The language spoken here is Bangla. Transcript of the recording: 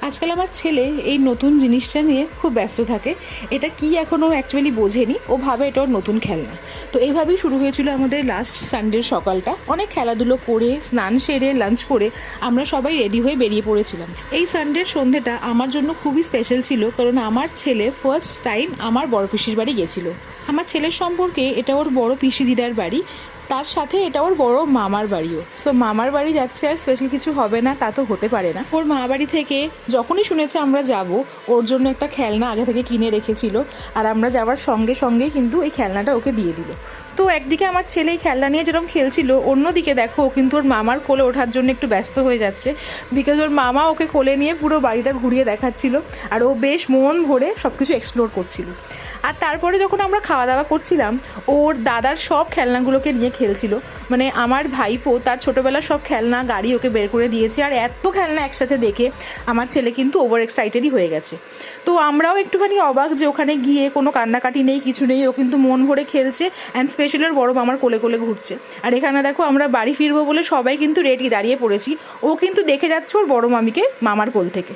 আজকাল আমার ছেলে এই নতুন জিনিসটা নিয়ে খুব ব্যস্ত থাকে। এটা কি এখনও অ্যাকচুয়ালি বোঝেনি, ও ভাবে এটা ওর নতুন খেলনা। তো এইভাবেই শুরু হয়েছিল আমাদের লাস্ট সানডের সকালটা। অনেক খেলাধুলো করে, স্নান সেরে, লাঞ্চ করে আমরা সবাই রেডি হয়ে বেরিয়ে পড়েছিলাম। এই সানডের সন্ধেটা আমার জন্য খুবই স্পেশাল ছিল, কারণ আমার ছেলে ফার্স্ট টাইম আমার বড় পিসির বাড়ি গেছিল। আমার ছেলের সম্পর্কে এটা ওর বড় পিসি দিদার বাড়ি, তার সাথে এটা ওর বড় মামার বাড়িও। সো মামার বাড়ি যাচ্ছে আর স্পেশাল কিছু হবে না তা তো হতে পারে না। ওর মা বাড়ি থেকে যখনই শুনেছে আমরা যাব, ওর জন্য একটা খেলনা আগে থেকে কিনে রেখেছিল, আর আমরা যাওয়ার সঙ্গে সঙ্গে কিন্তু এই খেলনাটা ওকে দিয়ে দিল। তো একদিকে আমার ছেলে এই খেলনা নিয়ে যেরকম খেলছিল, অন্যদিকে দেখো ও কিন্তু ওর মামার কোলে ওঠার জন্য একটু ব্যস্ত হয়ে যাচ্ছে, বিকজ ওর মামা ওকে কোলে নিয়ে পুরো বাড়িটা ঘুরিয়ে দেখাচ্ছিল, আর ও বেশ মন ভরে সব কিছু এক্সপ্লোর করছিল। আর তারপরে যখন আমরা খাওয়া দাওয়া করছিলাম, ওর দাদার সব খেলনাগুলোকে নিয়ে খেলছিল। মানে আমার ভাইপো তার ছোটোবেলার সব খেলনা গাড়ি ওকে বের করে দিয়েছে, আর এত খেলনা একসাথে দেখে আমার ছেলে কিন্তু ওভার এক্সাইটেডই হয়ে গেছে। তো আমরাও একটুখানি অবাক যে ওখানে গিয়ে কোনো কান্নাকাটি নেই, কিছু নেই, ও কিন্তু মন ভরে খেলছে, অ্যান্ড স্পেশালি ওর বড় মামার কোলে কোলে ঘুরছে। আর এখানে দেখো আমরা বাড়ি ফিরবো বলে সবাই কিন্তু রেডি দাঁড়িয়ে পড়েছি, ও কিন্তু দেখে যাচ্ছে ওর বড় মামিকে মামার কোল থেকে।